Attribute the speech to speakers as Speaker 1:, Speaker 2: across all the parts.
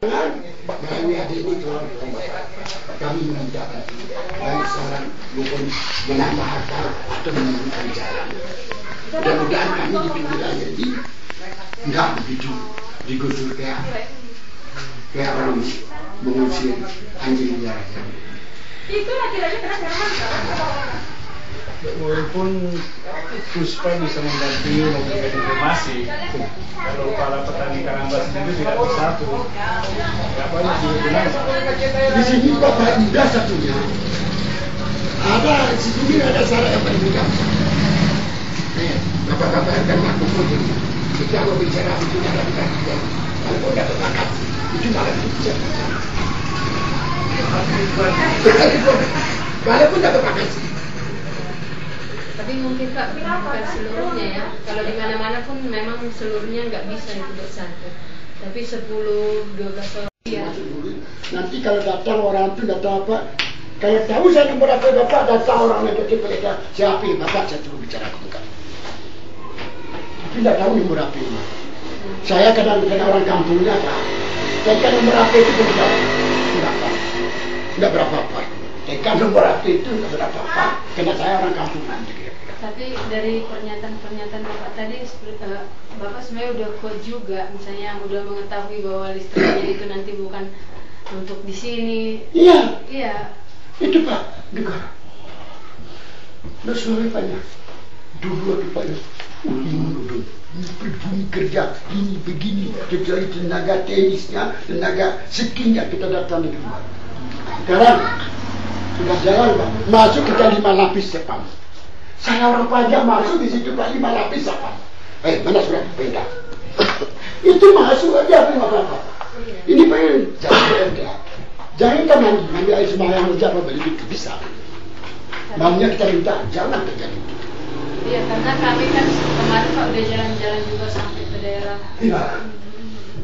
Speaker 1: Kami ada ini kami meminta baik saran maupun menambah akal atau menemukan jalan. Mudah-mudahan kami di pinggiran ini tidak begitu digusur kayak orang mengusir anjing liar.
Speaker 2: Itu laki-laki kena serangan.
Speaker 3: Walaupun Puspa bisa membantu memberikan informasi, kalau para petani Karambas sendiri tidak bersatu, tidak banyak juga.
Speaker 1: Di sini Bapak Ida satunya. Ada di sini ada syarat yang paling mudah. Bapak-bapak yang kena kumpul ini, kita mau bicara itu ada di kaki. Kalau tidak berbakat, itu malah bicara. Walaupun tidak berbakat.
Speaker 2: Tapi mungkin Pak, bukan seluruhnya ya. Kalau di mana-mana pun memang seluruhnya nggak bisa itu bersatu. Tapi 10-12 orang ya.
Speaker 1: Nanti kalau datang orang itu datang apa? Kalau tahu saya nomor apa Bapak, datang orang yang kecil mereka siapa Bapak saya suruh bicara dengan. Tapi tidak tahu nomor apa ini. Saya kadang-kadang orang kampungnya tahu. Saya kan nomor apa itu pun tidak berapa apa. Tekan nomor apa itu tidak berapa apa. Karena saya orang kampungan.
Speaker 2: Tapi dari pernyataan Bapak tadi, Bapak sebenarnya udah kuat juga, misalnya udah mengetahui bahwa listriknya itu nanti bukan untuk di sini.
Speaker 1: Iya.
Speaker 2: Iya.
Speaker 1: Itu Pak, negara. Nah sore banyak. Dulu banyak. Ini pribumi kerja, ini begini, kecuali tenaga teknisnya, tenaga skinnya kita datang di rumah. Sekarang sudah jalan Pak, masuk kita 5 lapis sepam. Saya orang pajak masuk di situ Pak 5 lapis sepam. Mana surat perintah? Itu masuk aja apa? Ini pengen jangan kita mandi air sembahyang aja apa beli itu bisa. Maunya kita minta jangan terjadi.
Speaker 2: Iya, karena kami kan kemarin Pak udah jalan-jalan juga sampai ke daerah.
Speaker 1: Iya.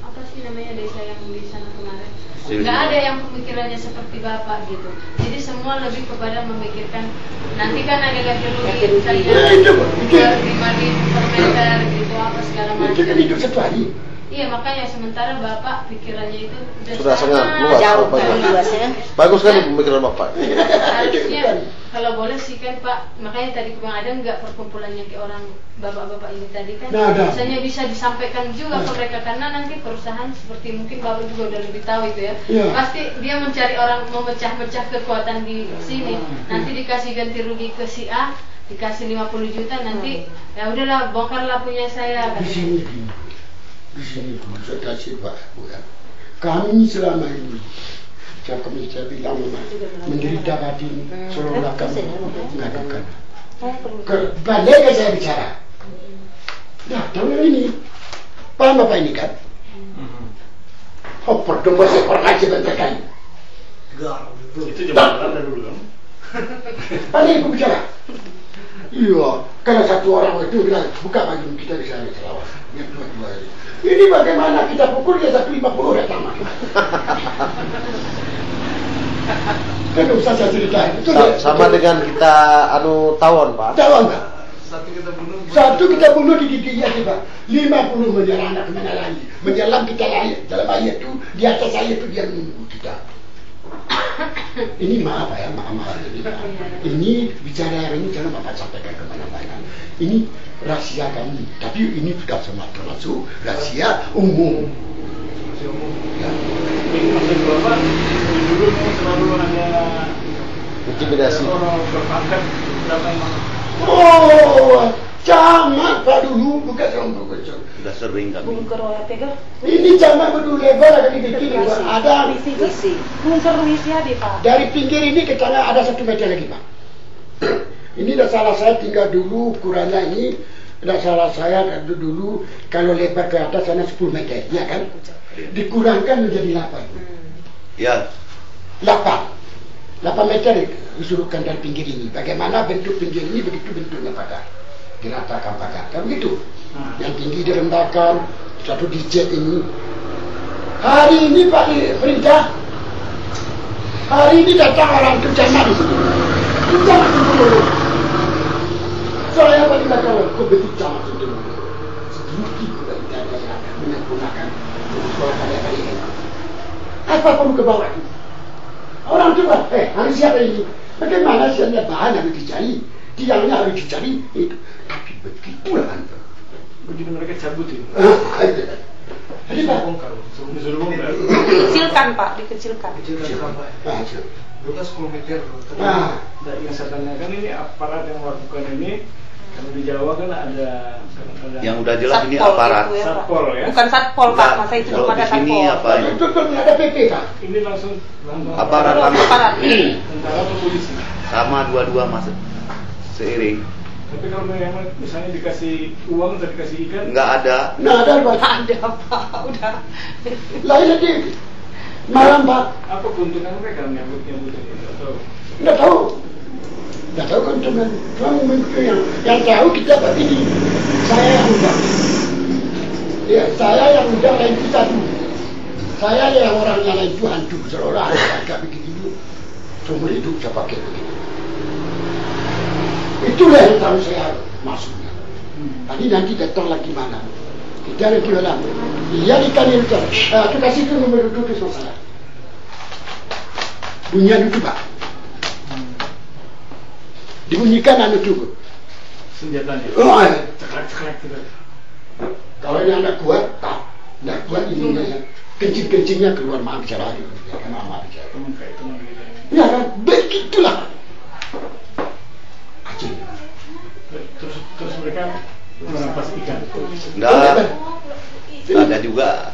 Speaker 2: Apa sih namanya desa yang di sana kemarin? Nggak ada yang pemikirannya seperti Bapak gitu. Jadi semua lebih kepada memikirkan nanti kan ada ganti rugi misalnya 5.000 per meter gitu apa segala macam.
Speaker 1: Itu kan hidup satu hari.
Speaker 2: Iya, makanya sementara Bapak pikirannya itu
Speaker 4: sudah sangat luas.
Speaker 2: Jauh luasnya.
Speaker 4: Bagus kan pemikiran Bapak.
Speaker 2: Harusnya kalau boleh sih kan Pak, makanya tadi Bang ada nggak perkumpulannya ke orang bapak-bapak ini tadi kan, misalnya bisa disampaikan juga ke mereka karena nanti perusahaan seperti mungkin Bapak juga udah lebih tahu itu ya. Pasti dia mencari orang memecah-mecah kekuatan di sini. Nanti dikasih ganti rugi ke si A, dikasih 50 juta nanti ya udahlah bongkarlah punya saya.
Speaker 1: Di sini saya kasih Pak, kami selama ini saya bilang menderita batin seolah-olah kami mengadukan. Balik ke saya bicara. Datang ini, paham Bapak ini kan? Oh, pertemuan saya pernah sebentar kali.
Speaker 3: Itu jembatan dari dulu kan?
Speaker 1: Balik aku bicara. Iya, karena satu orang itu bilang buka baju kita di sana selawat. Yang dua-dua ini. Ini bagaimana kita pukul dia 150 datang. Kan usah saya ceritain.
Speaker 4: Sama dengan kita tawon Pak.
Speaker 1: Tawon Pak.
Speaker 3: Satu
Speaker 1: kita bunuh di giginya kita. 50 menyerang anak kemana lagi. Menyelam kita layak. Dalam ayat itu di atas ayat itu dia menunggu kita. Ini maaf ya, maaf ini bicara hari ini jangan Bapak sampaikan kemana-mana. Ini rahasia kami, tapi ini sudah semua termasuk rahasia umum. Ya.
Speaker 3: Maksud Bapak dulu memang selalu ada
Speaker 4: intimidasi.
Speaker 3: Orang berpangkat berapa yang
Speaker 1: Oh, camat Pak dulu bukan orang berkecil.
Speaker 4: Sudah sering kami.
Speaker 1: Ini camat berdua lebar akan dibikin ada
Speaker 5: visi. Visi ada Pak.
Speaker 1: Dari pinggir ini ke tengah ada 1 meter lagi Pak. Ini dah salah saya tinggal dulu ukurannya ini. Dah salah saya dulu kalau lebar ke atas sana 10 meter, ya kan? Dikurangkan menjadi 8.
Speaker 4: Ya.
Speaker 1: 8 meter disuruhkan dari pinggir ini. Bagaimana bentuk pinggir ini begitu bentuknya pagar. Diratakan pagar. Kan begitu. Yang tinggi direndahkan, satu dijet ini. Hari ini Pak perintah. Hari ini datang orang itu camat di sini. Camat dulu. Saya bagi belakang, kau betul camat itu. Sedikit kita menyempurnakan sekolah kalian ini. Apa perlu ke bawah itu? Orang tua, harus siapa ini? Bagaimana siapa bahan harus dicari? Tiangnya harus dicari itu. Tapi begitulah Anda.
Speaker 3: Begitu mereka cabutin.
Speaker 1: Jadi Pak,
Speaker 3: Disuruh bongkar.
Speaker 5: Dikecilkan Pak, dikecilkan.
Speaker 3: Bukan 10 meter.
Speaker 1: Nah,
Speaker 3: Yang saya tanyakan ini aparat yang melakukan ini. Kalau di Jawa kan ada
Speaker 4: Yang udah jelas ini
Speaker 5: Satpol
Speaker 4: aparat.
Speaker 5: itu ya, Pak.
Speaker 3: Satpol ya.
Speaker 5: Bukan satpol Pak, masa itu
Speaker 4: Kalau
Speaker 5: cuma
Speaker 4: di
Speaker 5: ada
Speaker 4: sini
Speaker 5: satpol.
Speaker 4: apa ini?
Speaker 1: itu kan ada PP Pak.
Speaker 3: Ini langsung
Speaker 4: Aparat
Speaker 5: Aparat.
Speaker 3: tentara atau polisi.
Speaker 4: Sama dua-dua masuk seiring.
Speaker 3: Tapi kalau memang misalnya dikasih uang atau dikasih ikan,
Speaker 4: Nggak ada.
Speaker 1: Nah, ada Pak.
Speaker 5: Ada Pak, udah.
Speaker 1: Lain lagi malam Pak.
Speaker 3: apa keuntungan mereka menyambut ini atau
Speaker 1: Nggak tahu. Nggak tahu keuntungan. Cuma mungkin yang tahu kita begini. Saya yang undang. Ya, saya yang undang lain itu satu. Saya yang orangnya lain itu hantu. Seolah agak begini. Cuma itu saya pakai begini. Itulah yang tahu saya masuknya. Tadi nanti datang lagi mana? Kita nanti malam. Dia ikan itu. Itu kasih itu nomor duduk itu sama saya. Bunyian itu Pak. Dibunyikan anu itu.
Speaker 3: senjatanya?
Speaker 1: Oh,
Speaker 3: Ceklek-ceklek gitu.
Speaker 1: kalau yang nggak kuat, tak. Nggak kuat ininya ya. Kencing-kencingnya keluar, maaf bicara lagi. Ya, maaf bicara.
Speaker 3: Teman kayak teman gitu.
Speaker 1: Ya kan, begitulah. Acing.
Speaker 3: Terus mereka merampas ikan.
Speaker 4: Nggak ada juga.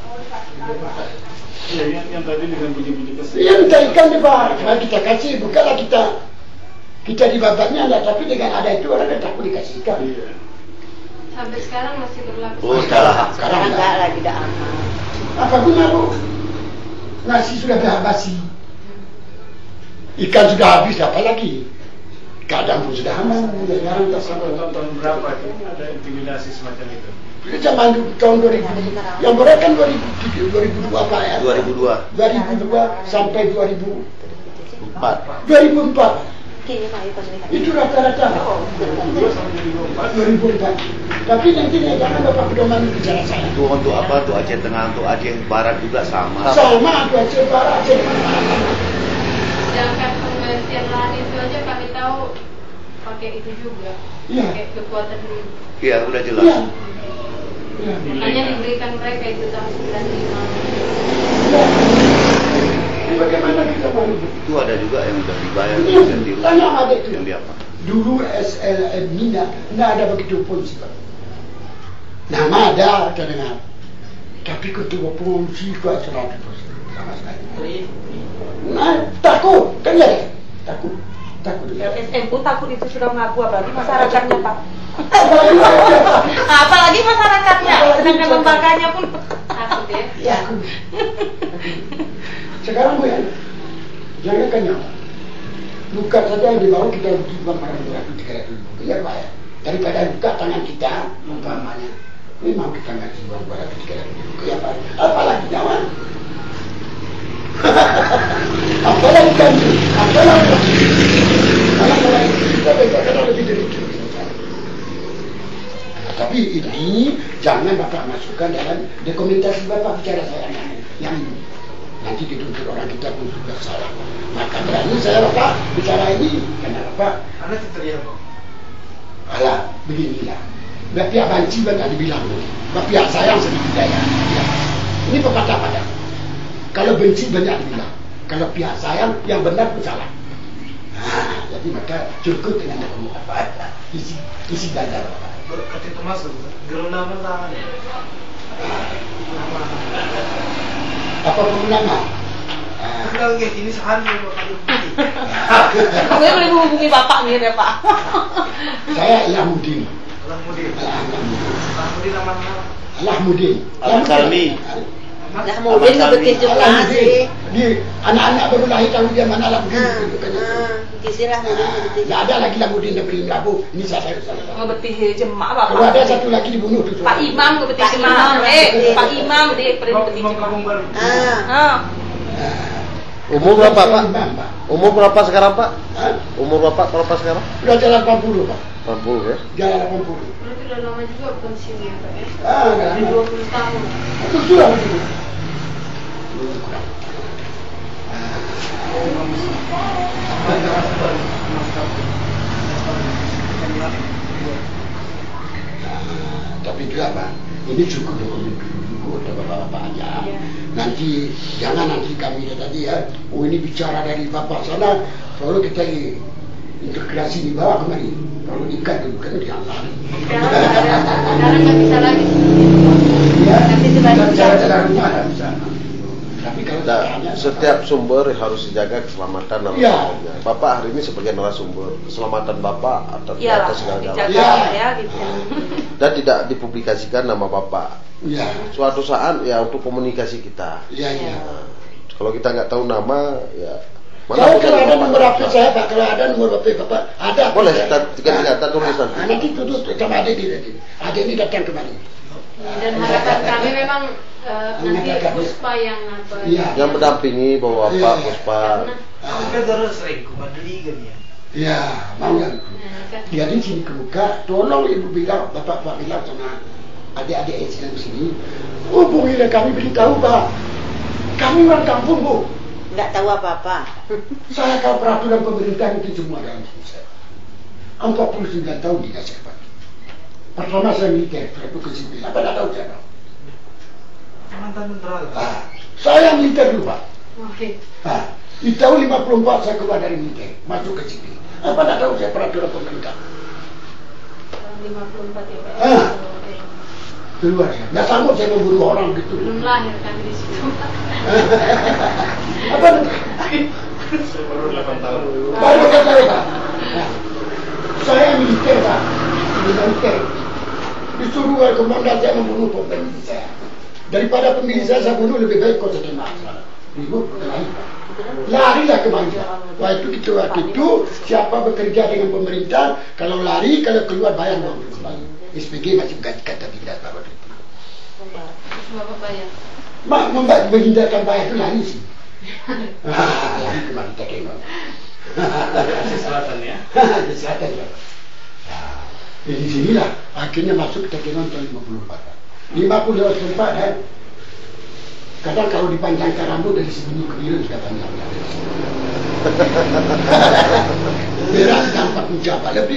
Speaker 3: Ya, yang tadi dengan bunyi-bunyi kesel.
Speaker 1: Iya, minta ikan deh Pak. Kalau kita kasih, bukanlah kita di babaknya ada, tapi dengan ada itu orang kan takut dikasih ikan.
Speaker 3: Iya.
Speaker 2: Sampai sekarang masih berlaku.
Speaker 4: Oh, salah.
Speaker 5: Sekarang enggak lagi, tidak aman.
Speaker 1: Apa guna Bu? Nasi sudah basi. Ikan sudah habis, apa lagi? Kadang pun sudah aman. Sekarang tak sabar.
Speaker 3: Tahun berapa itu ada intimidasi semacam itu?
Speaker 1: Zaman tahun 2000, yang berat kan 2002 Pak ya?
Speaker 4: 2002.
Speaker 1: 2002 sampai
Speaker 4: 4.
Speaker 1: 2004.
Speaker 5: Kini Pak itu melihat.
Speaker 1: Itu rata-rata
Speaker 3: 2002 sampai 2004.
Speaker 1: 2004. Tapi nantinya jangan Bapak pedoman bicara saya.
Speaker 4: Itu untuk apa? Untuk Aceh Tengah, untuk Aceh Barat juga sama.
Speaker 1: Sama tuh Aceh Barat, Aceh mana-mana.
Speaker 2: Sedangkan penggantian lahan itu aja kami tahu pakai itu juga.
Speaker 1: Iya.
Speaker 2: Pakai kekuatan dulu.
Speaker 4: Iya, udah jelas.
Speaker 1: Iya. Iya.
Speaker 2: Makanya diberikan mereka itu tahun 95.
Speaker 1: Iya. Ini bagaimana kita mau?
Speaker 4: Itu ada juga yang udah dibayar
Speaker 1: Iya.
Speaker 4: ganti rugi.
Speaker 1: Tanya ada itu.
Speaker 4: Yang di apa?
Speaker 1: Dulu SLM Mina nggak ada begitu polisi Pak. Nama ada dengar. Tapi ketua polisi itu 100% sama sekali. Nah, takut kan ya? Takut.
Speaker 5: LSM pun takut itu sudah mengaku, apalagi masyarakatnya Pak.
Speaker 1: Apalagi
Speaker 5: Apalagi masyarakatnya, sedangkan lembaganya pun
Speaker 2: Takut ya.
Speaker 1: ya. Sekarang Bu ya, jangan kenyang. Luka saja yang dibawa kita rugi uang barang 200-300 ya Pak ya. Daripada luka tangan kita, umpamanya. Memang kita ngasih uang 200-300 ya Pak. Apalagi nyawa. Apalagi kan, apalagi kita bedakan lebih dari itu. Tapi ini jangan Bapak masukkan dalam dokumentasi Bapak bicara saya yang ini. Nanti dituntut orang kita pun sudah salah. Maka berani saya Bapak bicara ini karena Bapak.
Speaker 3: Anda teriak kok.
Speaker 1: Alah, beginilah. Pihak banci banyak dibilang. Pihak sayang sedikit ya. Ini pepatah-patah. Kalau benci banyak dibilang. Kalau pihak sayang yang benar pun salah. Nah, jadi maka cukup dengan apa? Isi dada Bapak.
Speaker 3: Berarti itu masuk. Gerundaman tangan ya.
Speaker 1: Apa nama?
Speaker 3: Enggak, ini sehari bakal putih.
Speaker 5: gue boleh menghubungi Bapak nih ya Pak.
Speaker 1: Saya Alhamudin.
Speaker 3: Alhamdulillah.
Speaker 1: Alhamudin.
Speaker 3: Alhamdulillah nama.
Speaker 1: Alhamudin.
Speaker 4: Al-Salmi.
Speaker 5: Nah mungkin nggak betul juga sih.
Speaker 1: Di anak-anak baru lahir tahu dia mana Alhamudin.
Speaker 5: Kisilah mungkin betul.
Speaker 1: Nggak ada lagi Alhamudin yang beri labu. Ini saya.
Speaker 5: Nggak betul jemaah Bapak.
Speaker 1: Kalau ada satu lagi dibunuh tuh.
Speaker 5: Pak Imam nggak betul jemaah. Pak Imam dia perlu betul jemaah.
Speaker 4: Umur berapa Pak? Umur berapa sekarang Pak? Umur Bapak berapa sekarang?
Speaker 1: Udah jalan 80 Pak.
Speaker 4: 80 ya?
Speaker 1: Jalan 80.
Speaker 2: Berarti udah lama juga pensiun ya Pak ya.
Speaker 1: Enggak.
Speaker 2: 20 tahun.
Speaker 1: Itu sudah begitu. Tapi juga Pak, ini cukup dokumen dulu untuk bapak-bapak aja. Nanti jangan nanti kami tadi ya, oh ini bicara dari bapak sana, kalau kita integrasi dibawa kemari, kalau ikat dulu kan diangkat.
Speaker 2: Sekarang nggak bisa lagi.
Speaker 1: Ya, cara rumah nggak bisa. Tapi kalau
Speaker 4: setiap sumber harus dijaga keselamatan narasumbernya. Bapak hari ini sebagai narasumber, keselamatan Bapak atas segala-galanya.
Speaker 5: Gitu.
Speaker 4: Dan tidak dipublikasikan nama Bapak.
Speaker 1: Ya.
Speaker 4: Suatu saat ya untuk komunikasi kita.
Speaker 1: Iya.
Speaker 4: Kalau kita nggak tahu nama, ya.
Speaker 1: Kalau ada nomor HP saya Pak, kalau ada nomor HP Bapak, ada.
Speaker 4: Boleh kita tulis nanti.
Speaker 1: Nanti tulis sama Ade ini. Ade ini datang kemari.
Speaker 2: Dan harapan kami memang nanti Puspa yang apa?
Speaker 4: Yang mendampingi bawa Bapak Puspa.
Speaker 3: Kita terus sering kembali kan ya.
Speaker 1: Ya, mau kan. Jadi sini kebuka, tolong ibu bilang, bapak bilang sama adik-adik yang sini, hubungilah kami beritahu Pak. Kami orang kampung Bu.
Speaker 5: Nggak tahu apa-apa.
Speaker 1: Saya tahu peraturan pemerintah itu semua dalam diri saya. 49 tahun tidak saya Pak. Pertama saya militer, itu ke sipil. Apa tidak tahu saya Pak?
Speaker 3: Mantan tentara.
Speaker 1: Saya militer dulu Pak.
Speaker 2: Oke.
Speaker 1: Di tahun 54 saya keluar dari militer, masuk ke sipil. Apa tidak tahu saya peraturan pemerintah?
Speaker 2: Tahun 54 ya Pak.
Speaker 1: Keluar saya. Nggak sanggup saya membunuh orang gitu.
Speaker 2: Belum lahir kami di situ.
Speaker 1: Apa?
Speaker 3: Baru 8 tahun.
Speaker 1: Baru saya Pak. Saya militer Pak. Militer. Disuruh oleh komandan saya membunuh pemilih saya. Daripada pemilih saya bunuh lebih baik kau saya tembak. Ribut lari Pak. Larilah kemana? Wah itu siapa bekerja dengan pemerintah, kalau lari, kalau keluar bayar uang kembali. SPG masih kata tidak apa itu.
Speaker 2: Terus Bapak bayar?
Speaker 1: Menghindarkan bayar itu lari sih. Lari kemana kita kena?
Speaker 3: Di selatan ya.
Speaker 1: Di selatan ya. Di sinilah akhirnya masuk kita kena tahun 54. 50 tempat kan. Kadang kalau dipanjangkan rambut dari sini ke kiri sudah panjang. Berat dampak mencapai lebih.